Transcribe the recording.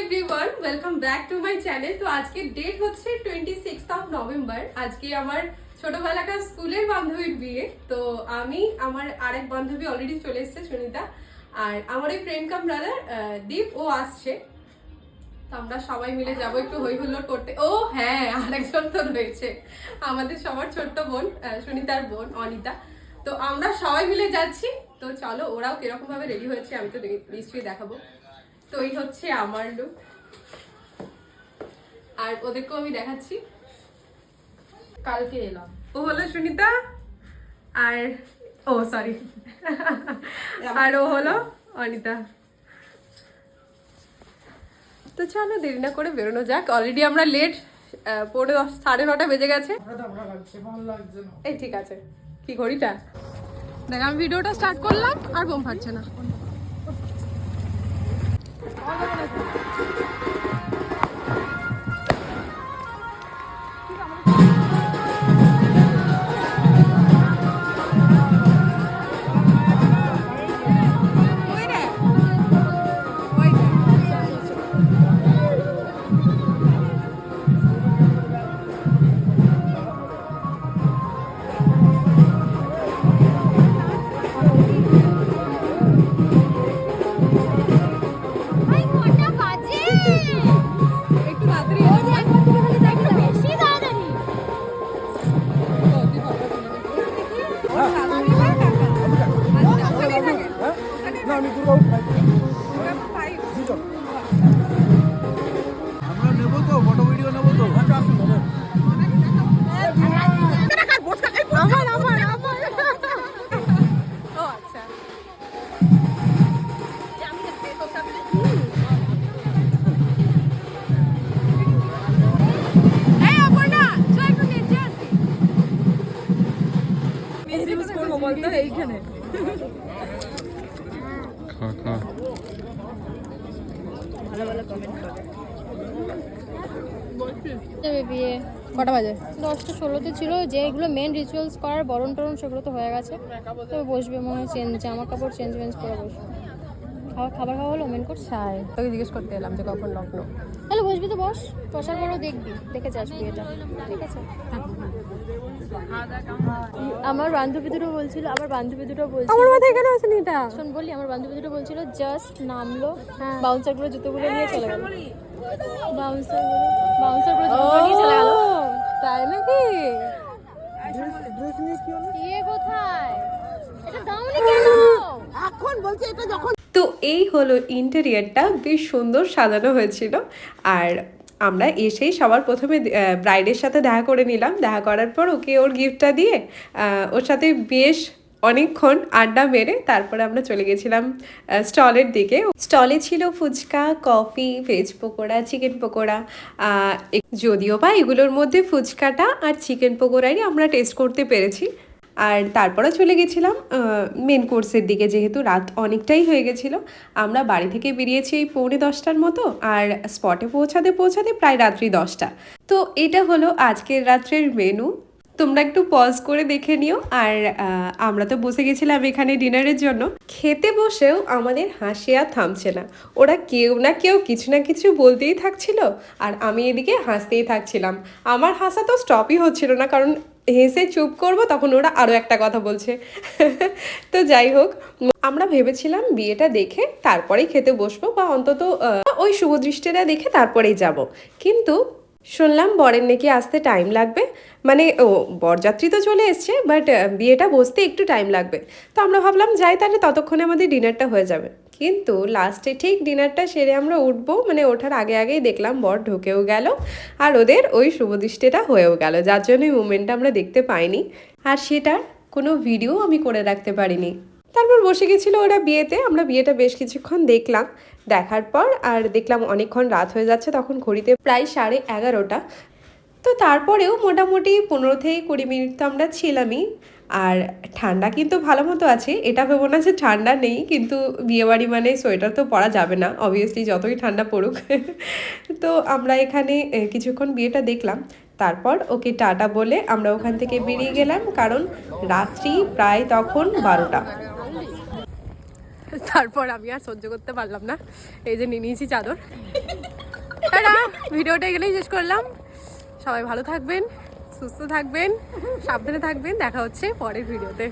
Everyone, welcome back to my channel. তো আজকে date হচ্ছে 26 নভেম্বর। আজকে আমার ছোটবেলাকার স্কুলের বান্ধবীর বিয়ে। তো আমি আমার আরেক বান্ধবী অলরেডি চলে এসেছে, সুনিতা, আর আমার এই ফ্রেন্ড কাম ব্রাদার দীপ, ও আসছে। তো আমরা সবাই মিলে যাব একটু হই হুল্লোড় করতে। ও হ্যাঁ, আরেকজন তো রয়েছে, আমাদের সবার ছোট্ট বোন, সুনিতার বোন অনিতা। তো আমরা সবাই মিলে যাচ্ছি। তো চলো, ওরাও কিরকম ভাবে রেডি হয়েছে আমি তো নিশ্চয়ই দেখাবো। তো এই হচ্ছে আমার লুক, আর ওদেরকেও আমি দেখাচ্ছি। কালকে এলাম। ও হলো সুনিতা, আর ও সরি আর ও হলো অনিতা। তো চলো দেরি না করে বেরোনো যাক। অলরেডি আমরা লেট, 9:30 বেজে গেছে। এই ঠিক আছে, কি ঘড়িটা দেখ। আমি ভিডিওটা স্টার্ট করলাম আর বোম ফাটছে না। এইখানে বিয়ে কটা বাজে? 10টা 16তে ছিল। যেগুলো মেন রিচুয়ালস করার বরণ টরণ সেগুলো তো হয়ে গেছে। তবে বসবে মনে হয়, জামা কাপড় চেঞ্জ করে বসবে। খাবার খাওয়া হলো মেন কোর্স। হ্যাঁ, তোকে জিজ্ঞেস করতে এলাম যে কখন লগ্ন। তাহলে বসবি তো বস, বসার পরও দেখবি, দেখে যাস বিয়েটা, ঠিক আছে? আমার বান্ধবী দুটো বলছিল আমার মাথায় কেন আসেনি এটা? শোন বলি, আমার বান্ধবী দুটো বলছিল জাস্ট নামলো, বাউন্সারগুলো জুতোগুলো নিয়ে চলে গেল। বাউন্সারগুলো জুতোগুলো নিয়ে চলে গেল। তাই নাকি? এ কোথায়? এটা দাওনি কেন? এখন বলছি এটা যখন। তো এই হলো ইন্টেরিয়রটা, বেশ সুন্দর সাজানো হয়েছিল। আর আমরা এসেই সবার প্রথমে ব্রাইডের সাথে দেখা করে নিলাম। দেখা করার পর ওকে ওর গিফটটা দিয়ে ওর সাথে বেশ অনেকক্ষণ আড্ডা মেরে তারপরে আমরা চলে গেছিলাম স্টলের দিকে। স্টলে ছিল phuchka, coffee, veg pakora, chicken pakora. যদিও বা এগুলোর মধ্যে ফুচকাটা আর চিকেন পকোড়ারই আমরা টেস্ট করতে পেরেছি। আর তারপরে চলে গেছিলাম মেন কোর্সের দিকে, যেহেতু রাত অনেকটাই হয়ে গেছিলো। আমরা বাড়ি থেকে বেরিয়েছি এই 9:45 মতো, আর স্পটে পৌঁছাতে প্রায় রাত্রি 10টা। তো এটা হলো আজকের রাত্রের মেনু। তোমরা একটু পজ করে দেখে নিও। আর আমরা তো বসে গেছিলাম এখানে ডিনারের জন্য। খেতে বসেও আমাদের হাসি আর থামছে না। ওরা কেউ না কেউ কিছু না কিছু বলতেই থাকছিল, আর আমি এদিকে হাসতেই থাকছিলাম। আমার হাসা তো স্টপই হচ্ছিল না, কারণ হেসে চুপ করব তখন ওরা আরও একটা কথা বলছে। তো যাই হোক, আমরা ভেবেছিলাম বিয়েটা দেখে তারপরেই খেতে বসবো, বা অন্তত ওই শুভদৃষ্টিটা দেখে তারপরেই যাব। কিন্তু শুনলাম বরের নাকি আসতে টাইম লাগবে, মানে ও বরযাত্রী তো চলে এসছে, বাট বিয়েটা বসতে একটু টাইম লাগবে। তো আমরা ভাবলাম যাই, তাহলে ততক্ষণে আমাদের ডিনারটা হয়ে যাবে। কিন্তু লাস্টে ঠিক ডিনারটা সেরে আমরা উঠবো, মানে ওঠার আগেই দেখলাম বর ঢুকেও গেল, আর ওদের ওই শুভদৃষ্টিটা হয়েও গেল, যার জন্য এই মুভমেন্টটা আমরা দেখতে পাইনি, আর সেটার কোনো ভিডিও আমি করে রাখতে পারিনি। তারপর বসে গেছিলো ওরা বিয়েতে। আমরা বিয়েটা বেশ কিছুক্ষণ দেখলাম। দেখার পর আর দেখলাম অনেকক্ষণ রাত হয়ে যাচ্ছে, তখন ঘড়িতে প্রায় 11:30। তো তারপরেও মোটামুটি 15 থেকে 20 মিনিট তো আমরা ছিলামই। আর ঠান্ডা কিন্তু ভালো মতো আছে, এটা ভেবো না যে ঠান্ডা নেই, কিন্তু বিয়েবাড়ি মানে সোয়েটার তো পরা যাবে না অবভিয়াসলি, যতই ঠান্ডা পড়ুক। তো আমরা এখানে কিছুক্ষণ বিয়েটা দেখলাম। তারপর ওকে টাটা বলে আমরা ওখান থেকে বেরিয়ে গেলাম, কারণ রাত্রি প্রায় তখন 12টা। তারপর আমি আর সহ্য করতে পারলাম না, এই যে নিয়ে নিয়েছি চাদর। টাটা, ভিডিওটা এখানেই শেষ করলাম। সবাই ভালো থাকবেন, সুস্থ থাকবেন, সাবধানে থাকবেন। দেখা হচ্ছে পরের ভিডিওতে।